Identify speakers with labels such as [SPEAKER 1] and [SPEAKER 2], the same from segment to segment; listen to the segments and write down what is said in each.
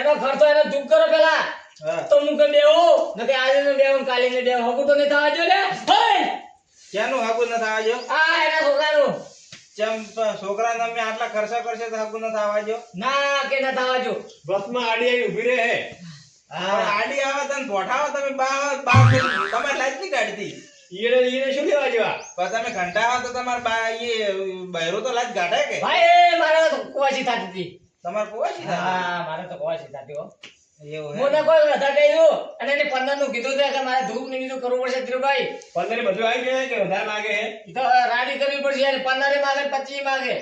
[SPEAKER 1] એનો ખર્ચો એને દુઃખ કરો પેલા તો હું કે દેવું નકે આજે ને દેવું કાલે ને દેવું હગું તો નહીં થવા જો લે
[SPEAKER 2] ક્યાંનું હગું ન થવા જો
[SPEAKER 1] આ એના છોકરાનું
[SPEAKER 2] ચમ છોકરા તમે આટલા ખર્ચા કરશે તો હગું ન થવા જો
[SPEAKER 1] ના કે ન થવા જો
[SPEAKER 3] બસમાં આડી આવી ઊભી રહે હે
[SPEAKER 2] પણ આડી આવે તને પોઠાવો તમે બા તમારે લાઈટ ની કાઢતી
[SPEAKER 3] ઈને શું લેવા જેવા
[SPEAKER 2] પણ તમે ઘંટાવા તો તમારે બા બહેરો તો લાઈટ ગાઢાય કે
[SPEAKER 1] ભાઈ મારે તો કોવાસી થતી હતી
[SPEAKER 2] તમારે પોવાશી થાય
[SPEAKER 1] હા મારે તો કોવાસી થતી હો
[SPEAKER 2] એવું હે
[SPEAKER 1] મને કોઈ વધારે કહ્યું અને એને 15 નું કીધું કે મારે ધૂપ ને બીજું કરવું પડશે ધીરુભાઈ
[SPEAKER 3] 15 બધું આવી ગયું કે વધારે માગે હે
[SPEAKER 1] ઈ તો રાડી કરવી પડશે યાર 15 માગે 25 માગે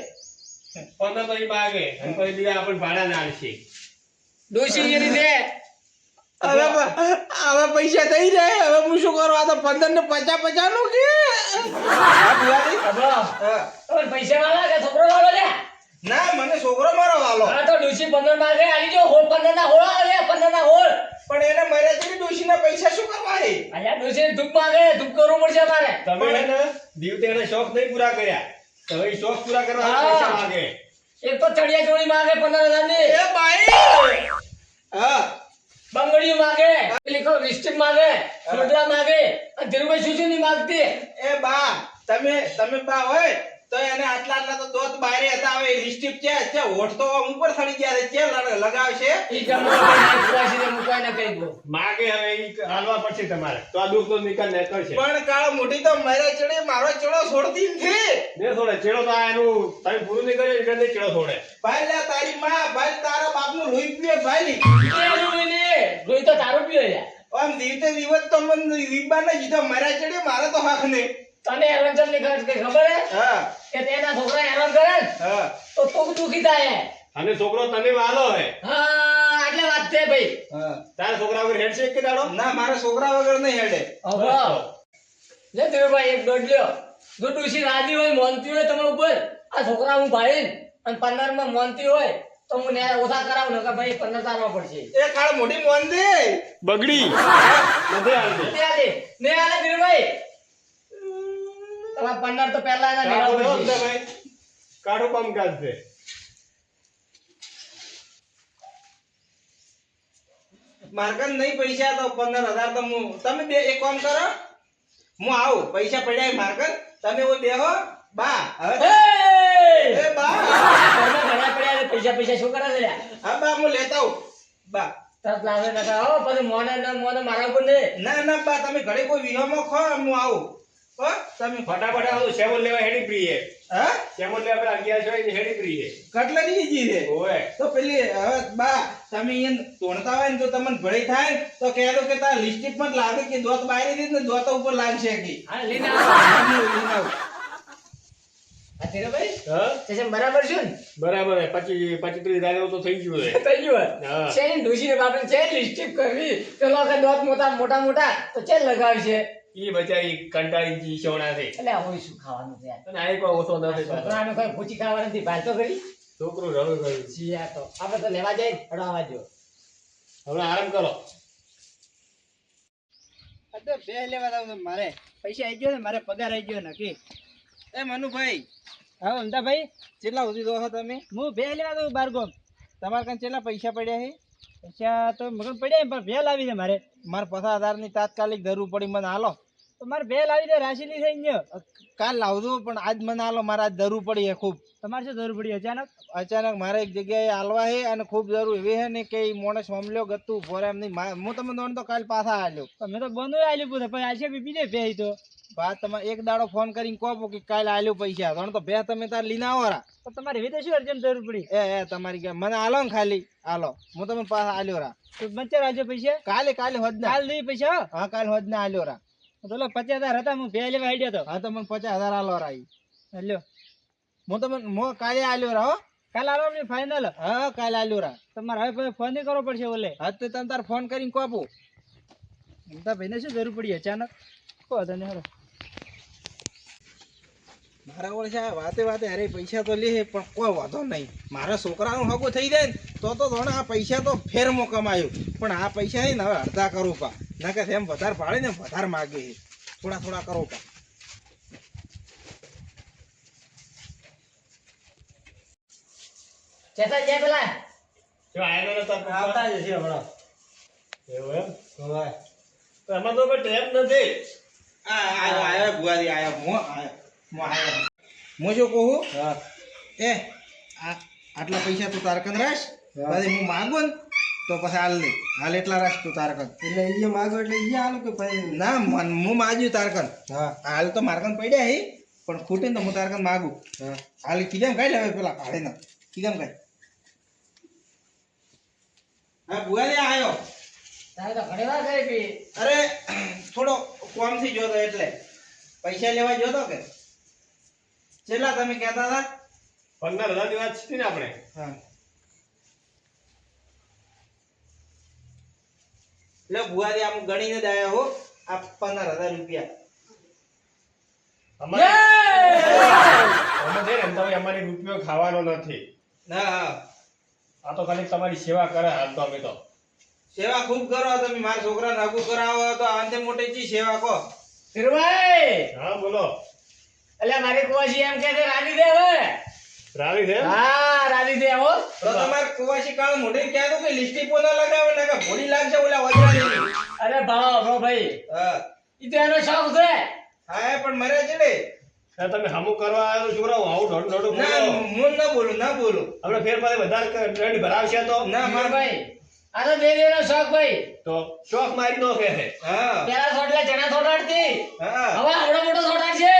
[SPEAKER 3] 15 તો ઈ માગે અને પછી બીજા આપણે ભાડા ના આલશે
[SPEAKER 1] ડોશી જે રીતે
[SPEAKER 2] હવે પૈસા થઈ જાય હવે હું શું કરું આ તો 15 ને 50 નું કે હા બુવાજી
[SPEAKER 1] તમે પૈસા વાળા કે છોકરો વાળો લે
[SPEAKER 2] ના મને છોકરો મારો વાલો
[SPEAKER 1] હા તો ડોશી 15 માગે આલી જો હોળ 15 ના હોળ આવે 15 ના હોળ
[SPEAKER 2] પણ એને મર્યા છે ડોશી ના પૈસા શું કરવા હે
[SPEAKER 1] આયા ડોશી ધૂપ માગે ધૂપ કરવું પડશે મારે
[SPEAKER 3] તમે એને દીવતે એના શોખ નહીં પૂરા કર્યા તો એ શોખ પૂરા કરવા પૈસા માગે
[SPEAKER 1] એક તો ચડિયા ચોળી માગે 15,000 ની
[SPEAKER 2] એ ભાઈ હા
[SPEAKER 1] બંગડીઓ માગે પેલી કો લિસ્ટિક માગે સોડલા માગે અને ધીરુભાઈ શું ની માગતી
[SPEAKER 2] એ બા તમે બા હોય તો એને આટલા તો દોત બારે હતા હવે લિસ્ટિક છે હોઠ તો ઉપર થડી ગયા છે લગાવશે
[SPEAKER 1] ઈ ગમો પુરાશી ને મુકાઈ ના કહી દો
[SPEAKER 3] માગે હવે ઈ હાલવા પડશે તમારે તો આ દુઃખ તો નિકાલ ન કરશે
[SPEAKER 2] પણ કાળ મોટી તો મરે ચડે મારો ચડો છોડતી નથી
[SPEAKER 3] ને છોડે ચેડો તો આ એનું તમે પૂરું નહીં કરે એટલે ચેડો છોડે
[SPEAKER 2] ભાઈ લે તારી માં ભાઈ તારા બાપનું લોહી પીએ ભાઈ
[SPEAKER 1] રોઈ તો તારું પીએ યાર
[SPEAKER 2] આમ દિવતે દિવસ તો મન રીબા ને જીધો મરે ચડે મારે તો હક ને
[SPEAKER 1] તને એરંજલ ની ખબર હે
[SPEAKER 2] હા
[SPEAKER 1] કે તેના છોકરા હેરાન કરે
[SPEAKER 2] હા
[SPEAKER 1] તો તું દુખી થાય
[SPEAKER 3] અને છોકરો તને વાલો હે
[SPEAKER 1] હા એટલે વાત છે ભાઈ
[SPEAKER 2] હા
[SPEAKER 3] તારા છોકરા વગર હેડ છે કે દાડો
[SPEAKER 2] ના મારા છોકરા વગર નહીં હેડે
[SPEAKER 1] હવે લે ધીરુભાઈ એક દોડ લ્યો જો ડોશી રાજી હોય મોનતી હોય તમારા ઉપર આ છોકરા હું ભાઈ અને 15 માં મોનતી હોય તો હું ને ઓછા કરાવું ને કે ભાઈ 15 તારવા પડશે
[SPEAKER 2] એ કાળ મોટી મોન દે
[SPEAKER 3] બગડી નથી હાલતી
[SPEAKER 1] ને આલે ધીરુભાઈ તમારા 15 તો પહેલા એના
[SPEAKER 3] કાઢો
[SPEAKER 1] લેવા પડશે
[SPEAKER 3] ભાઈ કાઢો કામકાજ છે
[SPEAKER 2] મારકન નહીં પૈસા તો 15,000 તો હું તમે બે એક કામ કરો હું આવું પૈસા પડ્યા મારકન તમે ઓય બેહો બા હવે એ બા
[SPEAKER 1] ઘરમાં ઘણા પડ્યા છે, પૈસા શું કરે છે લ્યા?
[SPEAKER 2] હા બા હું લેતા આવું બા
[SPEAKER 1] તરત લાવે નકા હો પછી મોને મારા ઉપર ને
[SPEAKER 2] ના બા તમે ઘરે કોઈ વિહોમાં ખો હું આવું હો તમે
[SPEAKER 3] ફટાફટ આવો સેવન લેવા હેડી પ્રી હે
[SPEAKER 2] હા
[SPEAKER 3] સેવન લેવા પેલા 11 છે હેડી પ્રી હે
[SPEAKER 2] કટલેરી જી છે
[SPEAKER 3] ઓય
[SPEAKER 2] તો પેલી હવે બા તમે ઈન તોણતા હોય ને તો તમને ભળી થાય ને તો કહેજો કે તાર લિપસ્ટિક માં લાગે કે દોત બાયરી દીધ ને દોત ઉપર લાગશે કે
[SPEAKER 1] હા લઈને આવો
[SPEAKER 2] હા
[SPEAKER 1] આ ધીરુભાઈ
[SPEAKER 3] હા
[SPEAKER 1] તે બરાબર છે ને
[SPEAKER 3] બરાબર હે 25 30 તો થઈ ગયું હે
[SPEAKER 1] થઈ ગયું
[SPEAKER 3] હા.
[SPEAKER 1] છે ને ડોશીને બાપને છે લિસ્ટિપ કરવી પેલો કે દોત મોટા તો છે લગાવશે
[SPEAKER 3] ઈ બચારી કંટાળી જી સોણા છે
[SPEAKER 1] એટલે હવે શું ખાવાનું છે યાર
[SPEAKER 3] અને આ કોઈ ઓછો નથી પાછો.
[SPEAKER 1] છોકરાને કોઈ પૂછી ખાવા નથી ભાઈ તો કરી
[SPEAKER 3] છોકરું રડું કર્યું
[SPEAKER 1] જીયા તો આપણે તો લેવા જાય હડવા જો
[SPEAKER 3] હવે આરામ કરો
[SPEAKER 2] આ તો બે લેવા દઉં મારે પૈસા આવી ગયો ને મારે પગાર આવી ગયો નક્કી એ મનુભાઈ
[SPEAKER 4] હા અમદાભાઈ
[SPEAKER 2] કેટલા સુધી દો છો તમે
[SPEAKER 4] હું બે લેવા દઉં બારગોમ
[SPEAKER 2] તમારે કાન કેટલા પૈસા પડ્યા છે
[SPEAKER 4] પૈસા તો મગન પડ્યા પણ બે લાવી દે મારે
[SPEAKER 2] મારે 50,000 ની તાત્કાલિક જરૂર પડી મને હાલો
[SPEAKER 4] તો મારે બે લાવી દે રાશિલી થઈ ગયો
[SPEAKER 2] કાલ લાવજો પણ આજ મને હાલો મારે આજ જરૂર પડી છે ખૂબ
[SPEAKER 4] તમારે શું જરૂર પડી અચાનક
[SPEAKER 2] અચાનક મારે એક જગ્યાએ હાલવા છે અને ખૂબ જરૂર એવી છે ને કે ઈ મોણસ મામલ્યો ગતું ફોરે એમ નહીં હું તમને દોડ તો કાલ પાછા આલ્યો
[SPEAKER 4] તો મેં તો બંધ આલ્યું પૂછે પણ આજે બીજે બે તો
[SPEAKER 2] બા તમે એક દાડો ફોન કરીને કહો કે કાલ આલ્યો પૈસા તો બે તમે તાર લીને આવો રા
[SPEAKER 4] તો તમારે એવી તો શું અર્જન્ટ જરૂર પડી
[SPEAKER 2] એ તમારી કે મને હાલો ને ખાલી હાલો હું તમને પાછા આલ્યો રા
[SPEAKER 4] તો બંચર આજે પૈસા
[SPEAKER 2] કાલે હોદ ના
[SPEAKER 4] કાલ દઈ પૈસા
[SPEAKER 2] હા કાલ હોદ ના આલ્યો રા
[SPEAKER 4] તો 50,000 હતા હું બે લેવા આઈડિયા તો
[SPEAKER 2] હા તો મને 50,000 આલો રા ઈ
[SPEAKER 4] લ્યો
[SPEAKER 2] હું તમને કાલે આલ્યો રા હો
[SPEAKER 4] કાલ આવવાની ફાઇનલ
[SPEAKER 2] હા કાલે આલ્યો રા
[SPEAKER 4] તમારે હવે ફોન નહીં કરવો પડશે ઓલે
[SPEAKER 2] હા તો તમે તાર ફોન કરીને કહો
[SPEAKER 4] અમદાભાઈને શું જરૂર પડી અચાનક કહો તને હાલો
[SPEAKER 2] મારા ઓળ છે વાતે અરે પૈસા તો લે પણ કોઈ વાંધો નહીં મારા છોકરાનું હગું થઈ જાય ને તો ધોણે આ પૈસા તો ફેરમાં કમાયું પણ આ પૈસા છે ને હવે અડધા કરું પા ના કે એમ વધારે પાડે ને વધારે માગે છે થોડા કરો પા
[SPEAKER 1] ચેતા જે પેલા
[SPEAKER 3] જો આયનો નતા પપ્પા?
[SPEAKER 2] આવતા જ છે હમણાં.
[SPEAKER 3] એવું એમ?
[SPEAKER 2] હવે
[SPEAKER 3] તો એમાં તો કોઈ ટેપ નથી.
[SPEAKER 2] આયો ભુવાજી આયો હું શું કહું એ આટલા પૈસા તું તારકન રાખ પછી હું માગું ને તો પછી હાલ એટલા રાખ તું તારકન
[SPEAKER 4] એટલે એ માગો એટલે એ આલું કે ભાઈ
[SPEAKER 2] ના હું માગ્યું તારકન હાલ તો મારકન પડ્યા હી પણ ખૂટે ને તો હું તારકન માગું હાલ કીધેમ કાઢી લેવે પેલા ભાડે ના કીધેમ કાઢ હા ભુવાજી આયો
[SPEAKER 1] તારે તો ઘણી વાર કરી પી.
[SPEAKER 2] અરે થોડો કોમથી જોતો એટલે પૈસા લેવા જોતો કે કેટલા તમે કહેતા હતા
[SPEAKER 3] 15,000 ની વાત છે ને આપણે.
[SPEAKER 2] હા લે ભુવાજી આમ ગણીને જ આયા હો આ 15,000 રૂપિયા
[SPEAKER 3] અમારે અમે છે ને તમે અમારી રૂપિયો ખાવાનો નથી.
[SPEAKER 2] હા હા
[SPEAKER 3] આ તો ખાલી તમારી સેવા કરે હાલ તો અમે તો.
[SPEAKER 2] સેવા ખૂબ કરો તમે મારા છોકરાને આગું કરાવો તો અંતે મોટી ચી સેવા કહો
[SPEAKER 1] ધીરુભાઈ,
[SPEAKER 3] હા બોલો.
[SPEAKER 1] અલ્યા મારી કુવાસી એમ કે છે રાજી દે હવે.
[SPEAKER 3] રાવી છે એમ?
[SPEAKER 1] હા રાજી દે હો.
[SPEAKER 2] તો તમારે કુવાસી કાળ મોઢે ક્યાં તો કે લિસ્ટિકો ન લગાવે ને કે ભોળી લાગશે ઓલા વજરાની
[SPEAKER 1] અરે ભાવ ભાઈ,
[SPEAKER 2] હા
[SPEAKER 1] ઈ તો એનો શોખ છે.
[SPEAKER 2] હા પણ મરે છે ને
[SPEAKER 3] તો તમે હમું કરવા આવ્યો છોકરાઓ આવું ઢોઢું
[SPEAKER 2] ના
[SPEAKER 3] બોલો.
[SPEAKER 2] હું ના બોલું
[SPEAKER 3] આપણે ફેર પાસે વધારે દંડ ભરાવશે તો
[SPEAKER 2] ના માર
[SPEAKER 1] ભાઈ, આ તો દેનો શોખ ભાઈ.
[SPEAKER 3] તો શોખ મારી નો કહે છે.
[SPEAKER 2] હા
[SPEAKER 1] પેલા છોડલા ચણા છોડાડતી,
[SPEAKER 2] હા
[SPEAKER 1] હવે આવડો મોટો છોડાડ છે.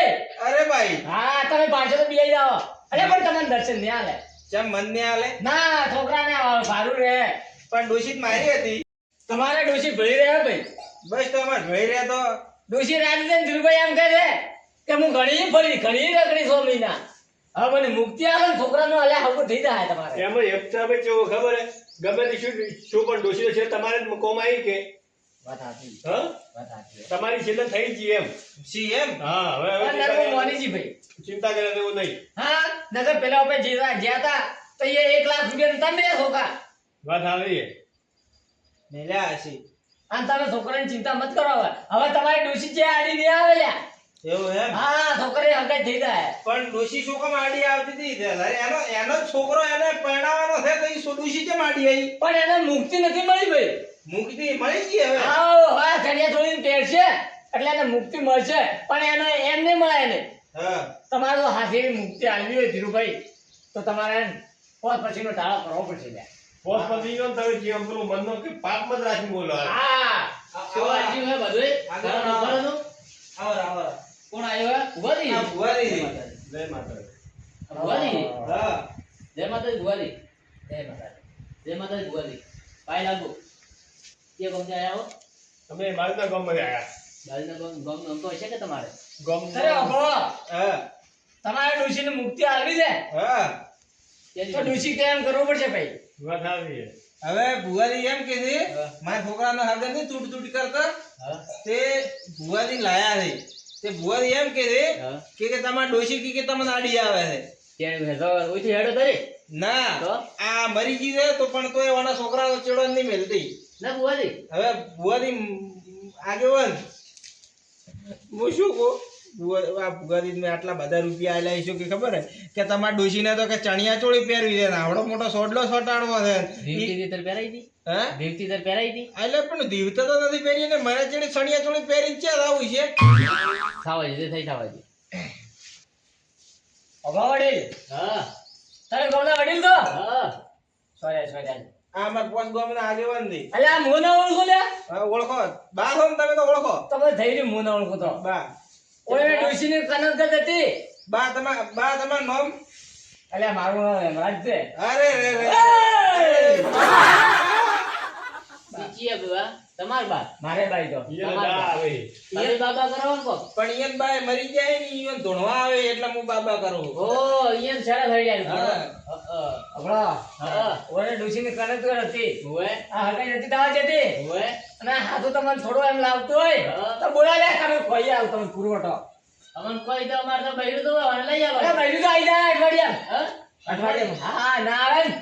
[SPEAKER 2] અરે ભાઈ
[SPEAKER 1] હા તમે પાછો તો બેહી જાઓ. અરે પણ તમને દર્શન નહીં આલે.
[SPEAKER 2] ચમ મન ને આલે
[SPEAKER 1] ના છોકરાને સારું રહે.
[SPEAKER 2] પણ દોષિત મારી હતી
[SPEAKER 1] તમારે ડોશી ભળી રહે ભાઈ.
[SPEAKER 2] બસ તો અમાર જોઈ રહ્યા તો
[SPEAKER 1] ડોશી રાજી દે ને ધીરુભાઈ એમ કહે છે કે હું ઘણી ફરી ઘણી રખડી 6 મહિના. હવે મને મુક્તિ આવે ને છોકરાનો અલ્યા હગું થઈ જાય તમારે.
[SPEAKER 3] એમાં એકતા ભાઈ કેવું ખબર હે ગમે તે શું પણ ડોશી છે તમારે જ કોમ આવી કે
[SPEAKER 1] વાત સાચી,
[SPEAKER 3] હા
[SPEAKER 1] વાત સાચી.
[SPEAKER 3] તમારી છેલ્લે થઈ જ એમ.
[SPEAKER 2] સી એમ
[SPEAKER 3] હા હવે
[SPEAKER 1] પણ નરમું મોનીજી ભાઈ.
[SPEAKER 3] ચિંતા કરે એવું નહીં.
[SPEAKER 1] હા નગર પેલા ઉપર જ્યાં હતા તો એ 1 લાખ રૂપિયા તમે છોકરા
[SPEAKER 3] વાત આવી છે.
[SPEAKER 2] મેલ્યા હસી
[SPEAKER 1] અને તમે છોકરાની ચિંતા મત કરો. હવે તમારી ડોશી છે આડી નહીં આવે લ્યા.
[SPEAKER 2] એવું એમ
[SPEAKER 1] હા છોકરી હગાઈ થઈ જાય.
[SPEAKER 2] પણ ડોશી શું કામ આડી આવતી હતી એનો એનો જ છોકરો એને પરણાવવાનો છે તો ઈ ડોશી કેમ આડી આવી
[SPEAKER 1] પણ એને મુક્તિ નથી મળી ભાઈ.
[SPEAKER 2] મુક્તિ મળી ગઈ હવે
[SPEAKER 1] હા હા ચણિયા ચોળીને પહેરશે એટલે એને મુક્તિ મળશે પણ એને એમ નહીં મળે એને.
[SPEAKER 2] હા
[SPEAKER 1] તમારે તો હાથી મુક્તિ આવી હોય ધીરુભાઈ તો તમારે પોત પછીનો ટાળો કરવો પડશે લ્યા.
[SPEAKER 3] પોત પતી ગયો ને તમે જીવન પેલું મનનો કે પાપમાં જ રાખીને બોલો.
[SPEAKER 1] હા શિવાજી હે બધુંય.
[SPEAKER 2] આગળ
[SPEAKER 1] તારો નંબર હતો?
[SPEAKER 2] આવો આવો
[SPEAKER 1] કોણ આવ્યો હે? ભુવાજી?
[SPEAKER 2] આ ભુવાજી.
[SPEAKER 3] જય માતાજી.
[SPEAKER 1] ભુવાજી?
[SPEAKER 2] હા
[SPEAKER 1] જય માતાજી ભુવાજી. જય માતાજી. જય માતાજી ભુવાજી. પાય લાગુ. કે ગમતે આયા હો?
[SPEAKER 3] અમે બાજુના ગામમાં આવ્યા.
[SPEAKER 1] બાજુના ગામ ગમતો હશે કે તમારે?
[SPEAKER 3] ગામમાં-
[SPEAKER 1] અરે અભો,
[SPEAKER 2] હા
[SPEAKER 1] તમારે ડોશીને મુક્તિ આવી છે
[SPEAKER 2] હા
[SPEAKER 1] તો ડોશી કેમ કરવું પડશે ભાઈ?
[SPEAKER 3] વાત આવી છે.
[SPEAKER 2] હવે ભુવાજી એમ કે છે
[SPEAKER 1] હા.
[SPEAKER 2] મારા છોકરાનો હગન નહીં તૂટ કરતા
[SPEAKER 1] હા
[SPEAKER 2] તે ભુવાજી લાયા છે તે ભુવાજી એમ કે છે
[SPEAKER 1] હા
[SPEAKER 2] કે તમારા ડોશી કે તમને આડી આવે છે
[SPEAKER 1] કેમ હે તો ઓઈથી હેડો તરી
[SPEAKER 2] ના
[SPEAKER 1] તો?
[SPEAKER 2] આ મરી ગઈ છે તો પણ તોય ઓના છોકરાનો ચેડો નહીં મેલતી
[SPEAKER 1] ના ભુવાજી
[SPEAKER 2] હવે ભુવાજી આગેવાન હું શું કહું આ ભુવાજી મેં આટલા બધા રૂપિયા આલ્યા શું કે ખબર હે કે તમારા ડોશીને તો કે ચણિયા ચોળી પહેરવી છે ને આવડો મોટો સોડલો સોટાડવો છે
[SPEAKER 1] ભીવતી દીતર પહેરાઈ હતી?
[SPEAKER 2] હે
[SPEAKER 1] ભીવતી દીતર પહેરાઈ હતી?
[SPEAKER 2] એટલે પણ દીવતા તો નથી પહેરી ને મારા ચેડી ચણિયા ચોળી પહેરી ક્યાં આવું છે
[SPEAKER 1] થાવાજી જે થઈ થાવાજી. અભા વડીલ. હા તારે ગામના વડીલ તો? હા સોર્યા.
[SPEAKER 2] આ અમાર પોસ્ટ ગામના આગેવાન થી
[SPEAKER 1] અલ્યા આ મોં ના ઓળખો લ્યા.
[SPEAKER 2] હા ઓળખો બા છો ને તમે તો ઓળખો
[SPEAKER 1] તમે થઈ રહ્યું મોં ના ઓળખો તો.
[SPEAKER 2] બા
[SPEAKER 1] ઓય ડોશીની કનક ગત હતી.
[SPEAKER 2] બા તમારું નામ
[SPEAKER 1] અલ્યા મારું નામ હેમરાજ છે.
[SPEAKER 2] અરે રે રે
[SPEAKER 1] બીજી બા તમાર બા મારે બાઈ તો
[SPEAKER 3] ઈયર
[SPEAKER 1] તમાર
[SPEAKER 3] ના
[SPEAKER 1] બા.
[SPEAKER 3] આવે.
[SPEAKER 1] ઈ બાબા કરો ને કો.
[SPEAKER 2] પણ ઈયન બા મરી જાય ને ઈયન ધોણવા આવે એટલે હું બાબા કરું
[SPEAKER 1] ઓ ઈયન સારા થઈ જાય.
[SPEAKER 2] હા.
[SPEAKER 1] અબળા હા ઓરે ડોશીની કનક ગત હતી. ઓય આ હગાઈ નથી દાવા જતી. ઓય અને હાથો તમને થોડો એમ લાવતો હોય તો બોલા લે તમે ખોઈ આવ તમે પુરવઠો. અમન કોઈ તો અમાર તો બૈરું તો અને લઈ આવો. અરે બૈરું તો આઈ જાય અઠવાડિયા. હા અઠવાડિયા. હા ના આવે ને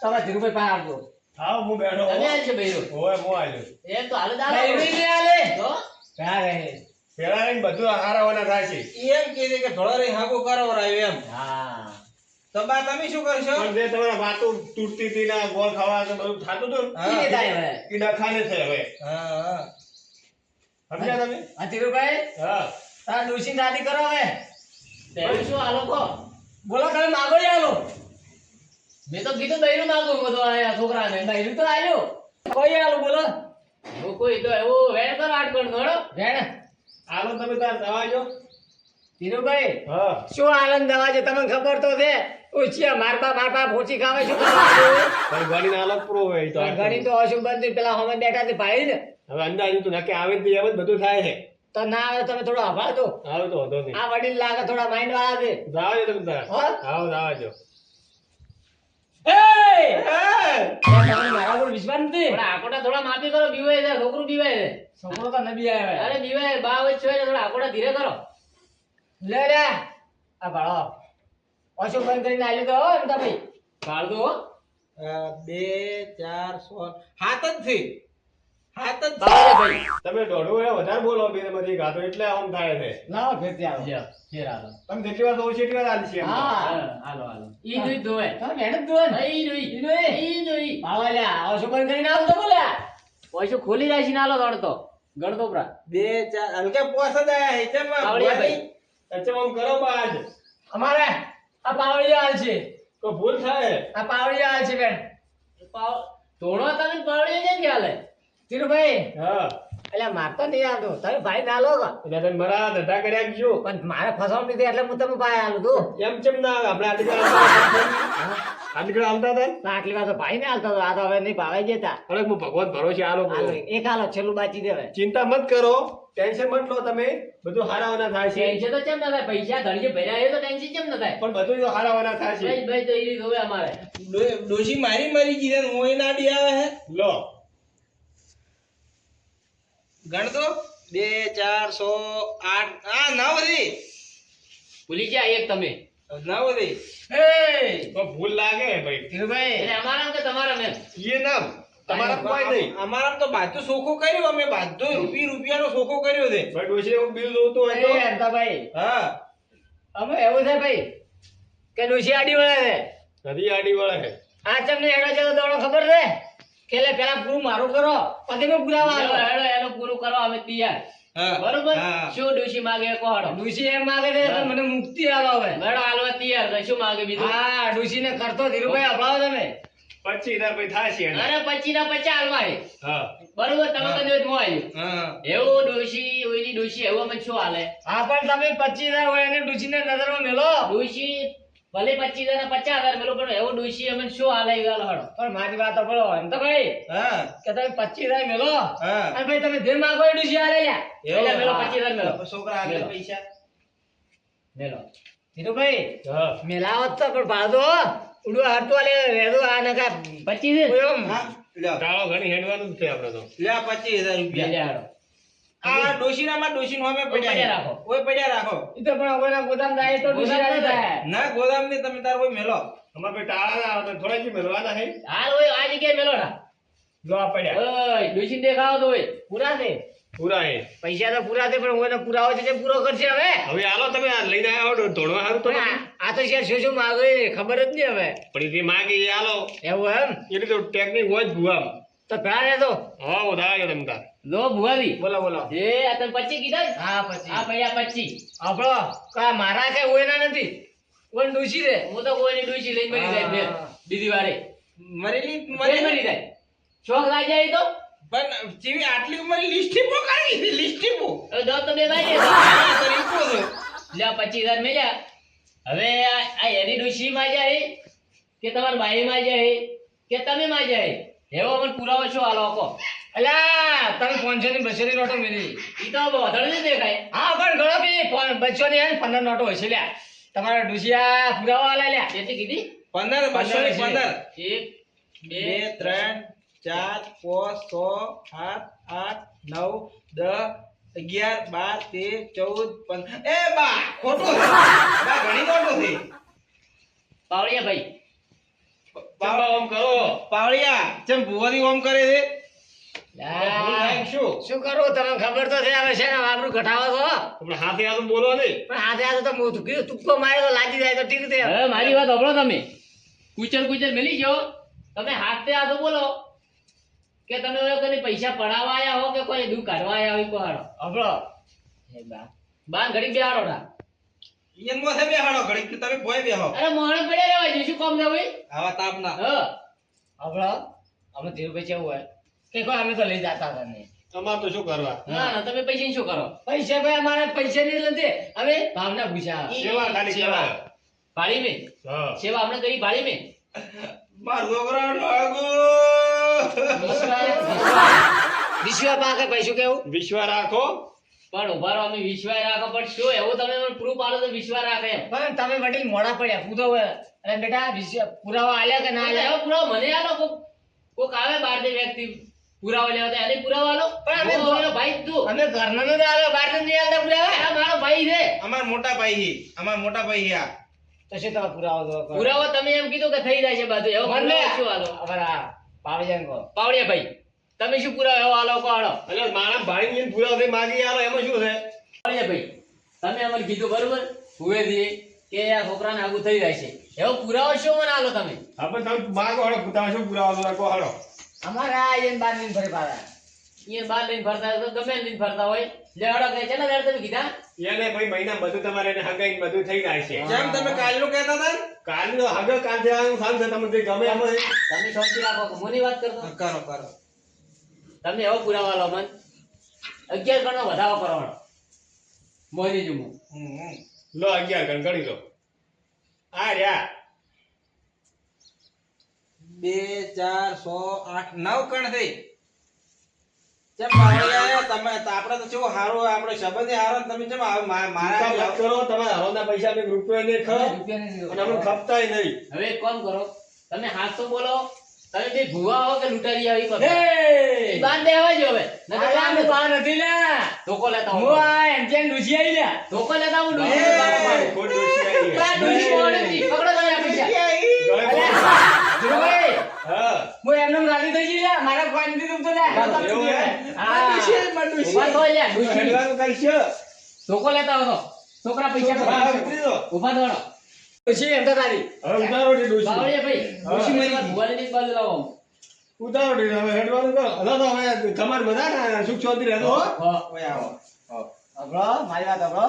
[SPEAKER 1] તમે ધીરુભાઈ પાસે આવજો.
[SPEAKER 3] આવો હું બેઠો
[SPEAKER 1] તમે આવજો બૈરું.
[SPEAKER 3] ઓય હું આવ્યો.
[SPEAKER 1] એ તો હાલ દાવ બૈરું ને આલે તો ક્યાં રહે.
[SPEAKER 3] પેલા રહીને બધું હારાવાના થાય છે.
[SPEAKER 2] ઈ એમ કહે છે કે ધોળા રહી હાગો કરાવરાયો એમ
[SPEAKER 1] હા
[SPEAKER 2] તો તો બા તમે શું કરશો?
[SPEAKER 3] પણ જે તમારા વાતો તૂટતી હતી ને ગોળ ખાવા કે બધું થાતું હતું
[SPEAKER 2] હા.
[SPEAKER 1] ઈ થાય હવે.
[SPEAKER 3] ને ઈ ડખાને છે હવે
[SPEAKER 2] હા હા.
[SPEAKER 3] સમજ્યા તમે?
[SPEAKER 1] આ ધીરુભાઈ
[SPEAKER 3] હા
[SPEAKER 1] તારા ડોશીની દાદી કરો હવે.
[SPEAKER 5] તેવું શું હાલો કહો?
[SPEAKER 1] બોલો તમે માગો ય આલો.
[SPEAKER 5] મેં તો કીધું બૈરું માગું બધું આ છોકરાને.
[SPEAKER 1] બૈરું તો આલ્યો. કોઈ આલો બોલો.
[SPEAKER 5] હું કોઈ તો એવું વેણ કરો આટકોણ ગણો.
[SPEAKER 1] વેણ.
[SPEAKER 3] આલો તમે તાર દવા જો.
[SPEAKER 1] ધીરુભાઈ
[SPEAKER 3] હા
[SPEAKER 1] શું આનંદ દવા છે તમને ખબર તો છે. ઓછિયા મારપા પોચી ખાવે શું કરવા
[SPEAKER 3] પણ ગાડીનો આલો પૂરો હોય ઈ તો આ
[SPEAKER 1] ઘણી તો અશુભ બનતી પેલા હમે બેઠા તે ભાઈ ને
[SPEAKER 3] હવે અંદાજે તો નક્કી આવે તો એમ જ બધું થાય છે
[SPEAKER 1] તો ના આવે તમે થોડો આભાર દો.
[SPEAKER 3] આવે તો વાંધો નહીં
[SPEAKER 1] આ વડીલ લાગે થોડા માઇન્ડ વાળા છે.
[SPEAKER 3] જાવા જો તમે તાર
[SPEAKER 1] હા?
[SPEAKER 3] આવો જાવા જો
[SPEAKER 1] તમને મારા પર વિશ્વાસ નથી.
[SPEAKER 5] થોડા આકોટા થોડા માફી કરો. બીવાય છે છોકરું બીવાય છે.
[SPEAKER 1] છોકરો તો નબી આવ્યો.
[SPEAKER 5] અરે બીવાય બા વચ્ચે હોય ને થોડા આકોટા ધીરે કરો.
[SPEAKER 1] લે લે આ ભાળો અશુભ બંધ કરીને આલ્યું તો હો અમદાભાઈ
[SPEAKER 5] કાઢ દો હો.
[SPEAKER 2] 2 4 6 હાથ જ છે. હાથ જ છે.
[SPEAKER 5] બાવળે ભાઈ.
[SPEAKER 3] તમે દોઢું એ વધારે બોલો બેમાંથી ગાતો એટલે આમ થાય છે
[SPEAKER 1] લાવો ફેરથી આવો.
[SPEAKER 5] લ્યો, ફેર હાલો.
[SPEAKER 3] તમે જેટલી વાર તો ઓછી એટલી વાર આલી છે એમ તો.
[SPEAKER 1] હા
[SPEAKER 5] હાલો હાલો. ઈ જોઈ ધોવે.
[SPEAKER 1] તમે મહેનત દો ને.
[SPEAKER 5] ઈ જોઈ.
[SPEAKER 1] ઈ જોઈ.
[SPEAKER 5] ઈ જોઈ.
[SPEAKER 1] ભાળો લ્યા અશુભ બંધ કરીને આવો તો બોલ્યા.
[SPEAKER 5] પૈસું ખોલી રાખીને હાલો ગણતો. ગણતો પ્રા.
[SPEAKER 2] 2 4 હલકે પોસ જ આયા હેચરમાં
[SPEAKER 5] બાવળિયા ભાઈ.
[SPEAKER 3] અચ્છા આમ કરો બાજ
[SPEAKER 1] અમારે આ પાવડિયા હાલ છે.
[SPEAKER 3] તો ભૂલ થાય
[SPEAKER 1] આ પાવડિયા હાલ છે બેન.
[SPEAKER 5] ધોણો તમે પાવડીએ છે કે હાલે?
[SPEAKER 1] ધીરુભાઈ
[SPEAKER 3] હા
[SPEAKER 1] એટલે મારતો નહીં આવતો તમે ભાઈ ના લો કા.
[SPEAKER 3] એટલે તમે મારા ધંધા કર્યા ગયો
[SPEAKER 1] પણ મારે ફસાવણ નથી એટલે હું તમે ભાઈ આલું તું.
[SPEAKER 3] એમ ચેમ ના આવે આપણે આટલી હાલતા હતા
[SPEAKER 1] ના, આટલી વાર તો ભાઈ ને હાલતો હતો. આ તો હવે નહીં ભાવાઈ જતા.
[SPEAKER 3] અરે હું ભગવાન ભરોસે આલો
[SPEAKER 1] હાલો, એક હાલો છેલ્લું બાચી દેવે.
[SPEAKER 3] ચિંતા મત કરો ટેન્શન મત લો તમે બધું હારાવાના થાય છે
[SPEAKER 5] ટેન્શન તો કેમ ના થાય? પૈસા ઘડીએ ભર્યા એ તો ટેન્શન કેમ ના થાય?
[SPEAKER 3] પણ બધું તો હારાવાના થાય છે
[SPEAKER 5] ભાઈ ભાઈ તો ઈ ધોવે અમારે.
[SPEAKER 2] ડોશી મારી મરી ગઈ ને મોય ના ડી આવે હે.
[SPEAKER 3] લો
[SPEAKER 2] ગણ તો 2 4 6 8 આ 9 રી.
[SPEAKER 5] ભૂલી ગયા એક તમે.
[SPEAKER 2] 9 રી.
[SPEAKER 1] એ
[SPEAKER 3] તો ભૂલ લાગે ભાઈ
[SPEAKER 1] ધીરુભાઈ
[SPEAKER 5] એટલે અમારા કે તમારા મેમ?
[SPEAKER 3] એ નામ તમારા કોઈ નહીં
[SPEAKER 2] અમારામાં તો બાજુ સોખો કર્યો અમે બાજુ રૂપિયાનો સોખો કર્યો છે.
[SPEAKER 3] ભાઈ ડોશી એવું બિલ જોતું હોય તો
[SPEAKER 1] એ અમદાભાઈ
[SPEAKER 2] હા
[SPEAKER 1] અમે એવું છે ભાઈ કે ડોશી આડી વળે છે.
[SPEAKER 3] નદી આડી વળે છે
[SPEAKER 1] આ તમને એનો છે તો દોડો ખબર છે કે લે પેલા પૂરું મારું કરો પછી મેં પુરાવા
[SPEAKER 5] હેડો,
[SPEAKER 1] આલો.
[SPEAKER 5] હેડો, એનું પૂરું કરો અમે તૈયાર.
[SPEAKER 2] હા
[SPEAKER 5] બરોબર?
[SPEAKER 2] હા.
[SPEAKER 5] શું ડોશી માગે એ કહો હેડો.
[SPEAKER 1] ડોશી એમ માગે છે કે મને મુક્તિ આલો હવે.
[SPEAKER 5] હેડો, હાલવા તૈયાર છે. શું માગે બીજું?
[SPEAKER 1] હા ડોશી ને કરતો ધીરુભાઈ અપડાવો તમે.
[SPEAKER 3] 25,000 થાય છે એને.
[SPEAKER 5] અરે 25 ના 50 હાલવા છે.
[SPEAKER 3] હા
[SPEAKER 5] બરોબર? તમે કદી હોય તો હું આવ્યું.
[SPEAKER 2] હા
[SPEAKER 5] એવું ડોશી ઓઈની ડોશી એવું અમે શું હાલે?
[SPEAKER 1] હા પણ તમે 25,000 હોય એને ડોશી ને નજરમાં મેલો.
[SPEAKER 5] ડોશી ભલે 25,000 ના 50,000 મેલો પણ એવું ડોશી અમે શું હાલે એ ગાલો હેડો.
[SPEAKER 1] પણ મારી વાત સાંભળો એમ તો ભાઈ
[SPEAKER 2] હા
[SPEAKER 1] કે તમે 25,000 મેલો
[SPEAKER 2] હા
[SPEAKER 1] અને ભાઈ તમે જે માગો એ ડોશી આલે લ્યા.
[SPEAKER 5] એટલે મેલો
[SPEAKER 1] હા.
[SPEAKER 5] 25,000 મેલો.
[SPEAKER 2] છોકરા આગળ
[SPEAKER 5] મેલો.
[SPEAKER 2] પૈસા
[SPEAKER 5] મેલો.
[SPEAKER 1] ધીરુભાઈ
[SPEAKER 3] હા
[SPEAKER 1] મેલાવત તો પણ ભાડો ઉડો હારતો આલે રેડો આ નકા
[SPEAKER 5] 25 છે?
[SPEAKER 2] હા લ્યો
[SPEAKER 3] ગાળો ઘણી હેડવાનું જ છે આપણે તો
[SPEAKER 2] લ્યો 25,000 રૂપિયા.
[SPEAKER 5] બીજા હેડો.
[SPEAKER 2] આ ડોશીનામાં ડોશીનું અમે
[SPEAKER 5] પડ્યા
[SPEAKER 2] પડ્યા
[SPEAKER 5] રાખો.
[SPEAKER 2] ઓય પડ્યા રાખો.
[SPEAKER 1] ઈ તો પણ કોઈના ગોદામ જાય તો ડોશી રાજી થાય.
[SPEAKER 2] ના ગોદામની તમે તાર કોઈ મેલો.
[SPEAKER 3] અમારે ભાઈ ટાળા ના આવે તો થોડા જી મેળવાના છે
[SPEAKER 5] હાલ હોય આ જગ્યાએ મેલો ના.
[SPEAKER 3] લો આ પડ્યા
[SPEAKER 5] ઓય ડોશીને દેખાવો તો હોય.
[SPEAKER 1] પૂરા છે
[SPEAKER 3] પૂરા એ
[SPEAKER 1] પૈસા તો પૂરા છે પણ ઓને પુરાવો છે જે પૂરો કરશે હવે.
[SPEAKER 3] હવે આલો તમે આ લઈને આવ્યા હો ધોળવા હારું તો
[SPEAKER 1] પણ આ તો શેર શું શું માગે એ ખબર જ નહીં હવે.
[SPEAKER 3] પણ જે માગે એ આલો
[SPEAKER 1] એવું એમ
[SPEAKER 3] એટલે તો ટેકનિક હોય જ ભુવામ
[SPEAKER 1] તો ભેળા રહેતો.
[SPEAKER 3] હા વધારે તમે તાર
[SPEAKER 5] લો ભુવાજી.
[SPEAKER 1] બોલો બોલો.
[SPEAKER 5] જે આ તમે 25 કીધા ને?
[SPEAKER 1] હા પછી
[SPEAKER 5] આ ભૈયા 25.
[SPEAKER 1] આપણો કા મારા કઈ ઓયના નથી ઓન ડોશી રે.
[SPEAKER 5] હું તો કોઈની ડોશી લઈને મરી જાય બે.
[SPEAKER 1] હા.
[SPEAKER 5] બીજી વારે
[SPEAKER 2] મરેલી
[SPEAKER 5] મરી મરી જાય. શોખ લાગી જાય તો
[SPEAKER 2] પણ જેવી આટલી ઉંમર લિસ્ટી પોકારી લિસ્ટી પો.
[SPEAKER 5] હવે દો તો બે ભાઈ
[SPEAKER 2] હા તો રીપો છે.
[SPEAKER 5] લ્યા 25,000 મેલ્યા. હવે આ એની ડોશી માં જાય કે તમારા ભાઈ માં જાય કે તમે માં જાય એવો મને પુરાવો શું હાલો કહો.
[SPEAKER 1] અલ્યા તમે 500 ની 200 ની નોટો મેલી.
[SPEAKER 5] ઈ તો વધળ નહીં દેખાય.
[SPEAKER 1] હા પણ ગણો બી 500 ની અને 15 નોટો હશે લ્યા. તમારા ડોશિયા પુરાવા આલે લ્યા.
[SPEAKER 5] કેટલી કીધી?
[SPEAKER 2] 15 200 ની 15
[SPEAKER 5] 1
[SPEAKER 2] 2 3 4 5 6 7 8 9 10 11 12 13 14 15 એ બા ખોટું છે. બા ઘણી નોટો છે.
[SPEAKER 5] પાવડિયા ભાઈ
[SPEAKER 3] બાબા ઓમ કરો
[SPEAKER 2] પાવળિયા ચમ ભુવાથી ઓમ કરે છે.
[SPEAKER 3] ભૂલ થાય કે શું?
[SPEAKER 1] શું કરું તમને ખબર તો છે હવે છે ને આપણું ઘટાવો તો
[SPEAKER 3] આપણે હાથે હાથ બોલો નહીં.
[SPEAKER 1] પણ હાથે હાથે તો હું કીધું તુક્કો માર્યો તો લાગી જાય તો ઠીક છે
[SPEAKER 5] હવે મારી વાત સાંભળો તમે કુચર કુચર મેલી ગયો તમે હાથે હાથ બોલો કે તમે હવે કદી પૈસા પડાવવા આયા હો કે કોઈ દુઃખ કાઢવા આયા હોય કોહાડો
[SPEAKER 1] હબળો
[SPEAKER 5] બાર ઘડી બેહાડો ના
[SPEAKER 2] ઈયન મોથે બેહાડો ઘડીક તમે ભોય બેહો
[SPEAKER 5] અરે મોહણ પડ્યા રહેવાય છે શું કામ ના હોય
[SPEAKER 2] આવા તાપના
[SPEAKER 1] હબળો અમે ધીરુભાઈ કેવું હોય કે કોઈ અમે તો લઈ જતા હતા નહીં
[SPEAKER 3] અમારે તો શું કરવા?
[SPEAKER 5] ના ના તમે પૈસા શું કરો
[SPEAKER 1] પૈસા ભાઈ અમારે પૈસા નહીં લેતે હવે ભાવના પૂછ્યા
[SPEAKER 3] સેવા ખાલી કરાવે.
[SPEAKER 5] ભાડી મેં
[SPEAKER 3] હા.
[SPEAKER 5] સેવા આપણે કરી ભાડી મેં
[SPEAKER 2] માર છોકરા લાગો
[SPEAKER 1] વિશ્વા પાકે પૈસું કેવું
[SPEAKER 3] વિશ્વાસ રાખો.
[SPEAKER 5] પણ ઉભા રહો અમે વિશ્વાસ રાખો પણ શું એવું તમે મને પ્રૂફ આલો તો વિશ્વાસ રાખે એમ
[SPEAKER 1] પણ તમે વડીલ મોડા પડ્યા પૂરો અરે બેટા પુરાવા આલ્યા કે ના
[SPEAKER 5] એટલે
[SPEAKER 1] આલ્યા
[SPEAKER 5] હવે પુરાવો મને આલો કોક આવે બહાર થી વ્યક્તિ પુરાવો લેવા તો એને પુરાવો આલો
[SPEAKER 1] પણ અમે
[SPEAKER 5] હું એનો ભાઈ જ છું
[SPEAKER 1] અમે ઘરના નથી આવ્યા બહાર નથી આલતા પુરાવા
[SPEAKER 5] આ મારો ભાઈ છે
[SPEAKER 2] અમાર મોટા ભાઈ આ
[SPEAKER 1] તો શું તમે પુરાવો દો
[SPEAKER 5] પુરાવો તમે એમ કીધું કે થઈ જાય છે બધું એવો
[SPEAKER 1] મને
[SPEAKER 5] પુરાવો શું આલો
[SPEAKER 1] અમારા પાવજાન કો
[SPEAKER 5] પાવડિયા ભાઈ તમે શું પુરાવો એવો આલો કો આલો
[SPEAKER 3] એટલે મારા ભાઈ ને પુરાવા થઈ માગી આલો એમાં શું છે?
[SPEAKER 5] પાવડિયા ભાઈ તમે અમને કીધું બરોબર હુએથી કે આ છોકરાને આગું થઈ જાય છે એવો પુરાવો શું મને આલો તમે
[SPEAKER 3] આપણે તમે માગો હળો તમે શું પુરાવા રાખો હળો.
[SPEAKER 1] અમારા આયન બાર ની ફરી પાડા
[SPEAKER 5] અહીંયા બાર લઈને ફરતા હોય તો ગમે એને લઈને ફરતા હોય લેવાડો કે છે ને ત્યારે તમે કીધા
[SPEAKER 3] એને ભાઈ મહિના બધું તમારે એને હગાઈને બધું થઈ જાય છે.
[SPEAKER 2] જેમ તમે કાલનું કહેતા હતા ને?
[SPEAKER 3] કાલનો હગો કાલથી આવવાનું સારું છે. તમને જે ગમે એમાં
[SPEAKER 5] તમે શાંતિ રાખો મોની વાત કરતો
[SPEAKER 2] કરો
[SPEAKER 5] તમે એવો પુરાવો આલો મન 11 ગણો વધારો કરવાનો મોની જુમો
[SPEAKER 3] લો 11 ગણ ગણી લો. આ રહ્યા
[SPEAKER 2] 2 4 6 8 9 કણ થઈ જેમ પાવડિયા તમે આપણે તો કેવું હારું આપણે સંબંધે હારો ને તમે જેમ
[SPEAKER 3] ચિંતા મત કરો. તમારા હરોના પૈસા મેં રૂપિયો નહીં ખપ
[SPEAKER 1] રૂપિયા નથી
[SPEAKER 3] અને અમને ખપતાય નહીં.
[SPEAKER 5] હવે એક કામ કરો તમે હાથ તો બોલો તમે જે ભૂવા હો કે લૂંટારી આવી કરો
[SPEAKER 1] હે
[SPEAKER 5] બાંધ દેવા જો હવે નકર
[SPEAKER 1] આ
[SPEAKER 5] આમ
[SPEAKER 1] બા નથી લે
[SPEAKER 5] ધોકો લેતા
[SPEAKER 1] હું
[SPEAKER 5] હું
[SPEAKER 1] આ એમ કેમ ડૂસી આવી લ્યા
[SPEAKER 5] ધોકો લેતા હું
[SPEAKER 2] એ,
[SPEAKER 3] ખોટ દોષી આવી ગયા.
[SPEAKER 5] આ ડૂસી મોડેથી પકડો તમે આ પૈસા
[SPEAKER 3] ગળે પકડો.
[SPEAKER 1] ધીરુભાઈ
[SPEAKER 3] હા.
[SPEAKER 1] હું એમને રાજી થઈ ગઈ લ્યા મારા કોઈ નથી તું તો લ્યા
[SPEAKER 3] એવું હે?
[SPEAKER 1] હા
[SPEAKER 5] ઉભા થો લ્યા ડૂસી
[SPEAKER 3] હેડવાનું કરશો.
[SPEAKER 5] ધોકો લેતા હો છોકરા પૈસા
[SPEAKER 3] હા,
[SPEAKER 5] પકડો.
[SPEAKER 3] ઉતરી દો.
[SPEAKER 5] ઉભા થો
[SPEAKER 1] ડૂસી એમ તો તારી
[SPEAKER 3] હવે ઉતારો ઢી ડોશી.
[SPEAKER 5] બાવળિયા ભાઈ ડૂસી મારી વાત ભૂવાની ની બાજુ લાવો
[SPEAKER 3] ઉતારો ઢી. હવે હેડવાનું કરો. હલો તો હવે તમારે બધા ને સુખ શાંતિ રહેતો હો.
[SPEAKER 2] ઓય આવો
[SPEAKER 1] અબળો મારી વાત અબળો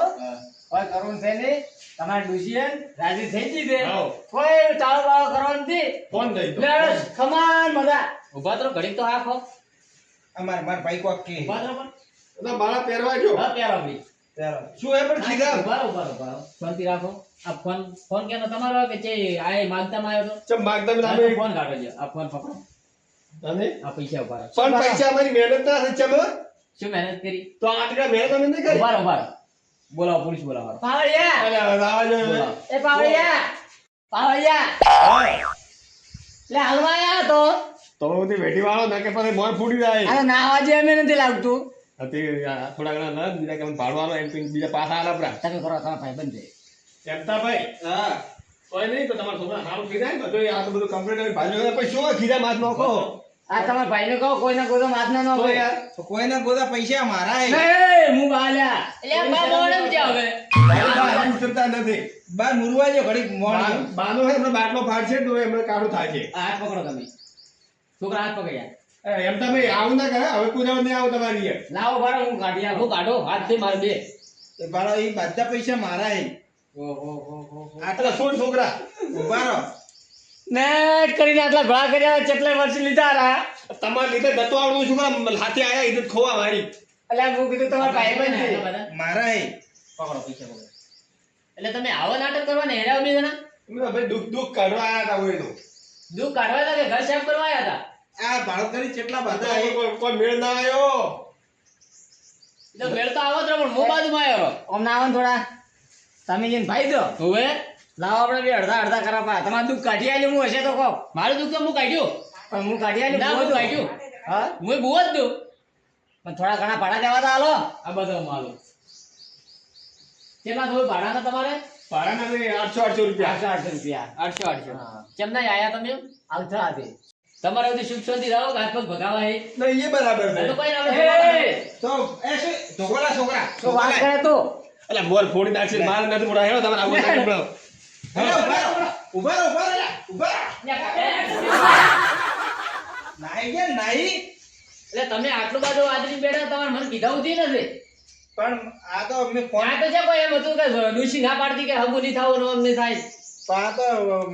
[SPEAKER 1] કોઈ કરું છે નહીં તમારે ડૂસી રાજી થઈ ગઈ છે
[SPEAKER 3] હાઉ.
[SPEAKER 1] કોઈ ચાલો બાળો કરવાનું નથી
[SPEAKER 3] ફોન થઈ તો.
[SPEAKER 1] લે ખમાન મજા
[SPEAKER 5] ઉભા થો ઘડીક તો હાખો
[SPEAKER 2] અમાર ભાઈ કોક કે
[SPEAKER 5] ઉભા થો પણ
[SPEAKER 3] તો મારા પહેરવા જો.
[SPEAKER 5] હા પ્યારો ભાઈ
[SPEAKER 2] ચાલો
[SPEAKER 3] શું હે પણ કીધા?
[SPEAKER 5] ઉભા રહો શાંતિ રાખો આ ફોન કેનો તમારો કે જે આ માગતામાં આવ્યો તો
[SPEAKER 3] ચમ માગતા
[SPEAKER 5] આ
[SPEAKER 3] તમે
[SPEAKER 5] ફોન કાઢો છે આ ફોન પકડો
[SPEAKER 3] અને
[SPEAKER 5] આ પૈસા ઉભા રહો
[SPEAKER 3] પણ પૈસા અમારી મહેનત ના છે ચમ.
[SPEAKER 5] શું મહેનત કરી
[SPEAKER 3] તો આટલા મહેનત અમે નહીં કરી.
[SPEAKER 5] ઉભા રહો બોલાવો પોલીસ બોલાવો
[SPEAKER 1] પાવડિયા
[SPEAKER 3] અરે હવે આવા જો હવે.
[SPEAKER 5] બોલાવો.
[SPEAKER 1] એ પાવડિયા પાવડિયા
[SPEAKER 3] હા.
[SPEAKER 1] લે હાલવા આયા તો
[SPEAKER 3] તો બધી વેઠી વાળો ના કે પછી મોર ફૂટી જાય.
[SPEAKER 1] આ નાવાજે અમે નથી લાગતું
[SPEAKER 3] હતી થોડા ઘણા ના બીજા કે ભાડવાનો એમ પીને બીજા પાછા આલા પરા.
[SPEAKER 1] તમે કરો તમારા ભાઈ બંધ
[SPEAKER 3] ચમતા ભાઈ
[SPEAKER 2] હા
[SPEAKER 3] કોઈ નહીં તો તમારા છોકરા સારું થઈ જાય ને બધું આ તો બધું કમ્પ્લીટ કરી ભાજો પછી શું ખીજા માથ નોખો.
[SPEAKER 1] આ તમારા ભાઈને કહો કોઈને કોઈ તો માથ ના નો
[SPEAKER 3] તો
[SPEAKER 1] હોય
[SPEAKER 3] યાર
[SPEAKER 2] તો કોઈના બધા પૈસા મારા હે
[SPEAKER 1] નહીં હું બાલ્યા
[SPEAKER 5] એટલે આ બા મોડમ છે હવે
[SPEAKER 3] મારી પાસે ઉતરતા નથી.
[SPEAKER 2] બાર મુરવા જો ઘડીક મોણ
[SPEAKER 3] બાનો હે એમનો બાટલો ફાડશે તો એમને કાઢું થાય છે.
[SPEAKER 5] આ હાથ પકડો તમે છોકરા હાથ પકડ્યા
[SPEAKER 3] એમ તમે આવું ના કરે હવે પૂજામાં નહીં આવું તમારી યાર.
[SPEAKER 1] લાવો બારો હું કાઢી આવું
[SPEAKER 5] હું કાઢો હાથ થી મારે બે
[SPEAKER 2] એ બાળો એ બધા પૈસા મારા હે
[SPEAKER 3] આટલા સોળ છોકરા
[SPEAKER 2] ઉભા રહો
[SPEAKER 1] નેટ કરીને આટલા ભળા કર્યા કેટલા વર્ષ લીધા રા
[SPEAKER 3] તમારે લીધે ગતો આવડું શું કામ હાથે આયા ઇજ્જત ખોવા મારી.
[SPEAKER 1] એટલે હું કીધું તમારા ભાઈ બંધ છે
[SPEAKER 5] બધા
[SPEAKER 2] મારા હે
[SPEAKER 5] પકડો પૈસા પકડો એટલે તમે આવા નાટક કરવા ને હેરાવ બી જણા
[SPEAKER 3] એમને ભાઈ દુઃખ કાઢવા આયા હતા હોય તો.
[SPEAKER 5] દુઃખ કાઢવા હતા કે ઘર સાફ કરવા આવ્યા હતા
[SPEAKER 2] આ બાળક કરી કેટલા બધા હે
[SPEAKER 3] કોઈ મેળ ના આવ્યો.
[SPEAKER 5] તો મેળ તો આવો જ રહ્યો, પણ હું બાજુમાં આવ્યો રહો.
[SPEAKER 1] ઓમ ના આવે ને થોડા તમે જેને ભાઈ દો
[SPEAKER 5] હવે
[SPEAKER 1] લાવો આપણે બે અડધા અડધા કરાપા તમારું દુઃખ કાઢી આલ્યું હું હશે તો કહો
[SPEAKER 5] મારું દુઃખ તો હું કાઢ્યું
[SPEAKER 1] પણ હું કાઢી આલ્યું
[SPEAKER 5] ના
[SPEAKER 1] બહુ
[SPEAKER 5] હું
[SPEAKER 1] દો.
[SPEAKER 5] કાઢ્યું
[SPEAKER 1] હા
[SPEAKER 5] હું બહુ જ દઉં
[SPEAKER 1] પણ થોડા ઘણા ભાડા દેવા તો હાલો
[SPEAKER 5] આ બધો માલો કેટલા થયું ભાડાના તમારે
[SPEAKER 3] ભાડાના નહીં 800 રૂપિયા.
[SPEAKER 1] 800 રૂપિયા
[SPEAKER 5] 800
[SPEAKER 1] હા.
[SPEAKER 5] કેમ ના આયા તમે
[SPEAKER 1] આવતા હતી
[SPEAKER 5] તમારે બધી સુખ શાંતિ રહો કે હાથ પગ ભગાવા હે
[SPEAKER 3] નહીં, એ બરાબર
[SPEAKER 5] આ તો
[SPEAKER 3] છે.
[SPEAKER 5] કોઈ ના આવે.
[SPEAKER 1] એ,
[SPEAKER 2] તો એ શું ઢોકળા છોકરા
[SPEAKER 1] તો વાત કરે તો
[SPEAKER 3] અલા, બોલ ફોડી નાખશે, માર નથી મોડા હેડો, તમારે આવું ના કરો.
[SPEAKER 2] ઉભા રહો. નાઈ ગયા નાઈ.
[SPEAKER 5] એટલે તમે આટલું બધું આદરી બેઠા તમારે મને કીધા ઉધી નથી.
[SPEAKER 2] પણ આ તો મેં ફોન
[SPEAKER 5] આ તો છે કોઈ એમ હતું કે ડોશી ના પાડતી કે હગું નહીં થાવું ને આમ નહીં થાય.
[SPEAKER 2] પણ આ તો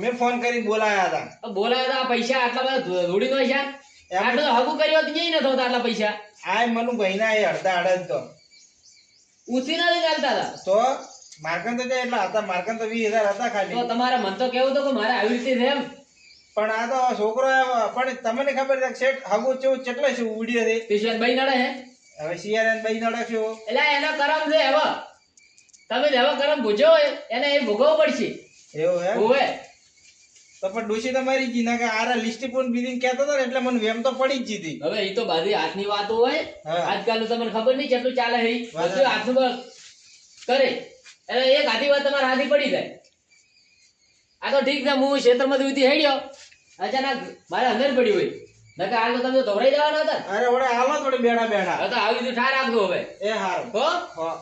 [SPEAKER 2] મેં ફોન કરી બોલાયા હતા.
[SPEAKER 5] તો બોલાવ્યા તા પૈસા આટલા બધા ધોડી નો છે. આટલું તો હગું કર્યું હોત ક્યાંય ન થતા આટલા પૈસા.
[SPEAKER 2] આ મનુ ભાઈના એ અડધા અડધ તો
[SPEAKER 5] ઉછી નથી ચાલતા હતા.
[SPEAKER 2] તો માર્કન તો એટલા હતા. માર્કન તો 20,000 હતા
[SPEAKER 5] તો
[SPEAKER 2] ખાલી.
[SPEAKER 5] તમારે મન તો કેવું હતું કે મારે આવી રીતે છે એમ.
[SPEAKER 2] પણ આ તો છોકરો પણ તમને ખબર છે કે શેઠ હગુ ચેવું કેટલા છે ઉડ્યો છે.
[SPEAKER 5] ટીશર્ટ ભાઈ નડે હે
[SPEAKER 2] હવે સિયારાને ભાઈ નડ્યો.
[SPEAKER 5] એટલે એનો કરમ છે હવે. તમે જેવો કરમ ભૂજો હોય એને એ ભોગવવું પડશે.
[SPEAKER 2] એવું એમ
[SPEAKER 5] હોવે.
[SPEAKER 2] તો પણ ડોશી તમારી જી ના કે આરા લિસ્ટી પણ બીજી કહેતો હતો ને એટલે મને વેમ તો પડી જ જીતી.
[SPEAKER 5] હવે એ તો બધી હાથની વાતો હોય.
[SPEAKER 2] હા.
[SPEAKER 5] આજકાલ તમને ખબર નહીં કેટલું ચાલે છે ઈ.
[SPEAKER 2] વાત
[SPEAKER 5] બધું હાથનું બળ કરે એટલે એક હાથી વાત તમારે હાથી પડી જાય. આ તો ઠીક છે હું ક્ષેત્રમાંથી ઉધી હેડ્યો અચાનક મારે અંદર પડ્યું હોય નકર હાલ તો તમે તો ધોરાઈ જવાના હતા ને.
[SPEAKER 2] અરે ઓડે આવો થોડી બેડા બેડા.
[SPEAKER 5] હવે તો આવી રીતે ઠાર રાખજો હવે
[SPEAKER 2] એ હારું.
[SPEAKER 5] હો
[SPEAKER 2] હા.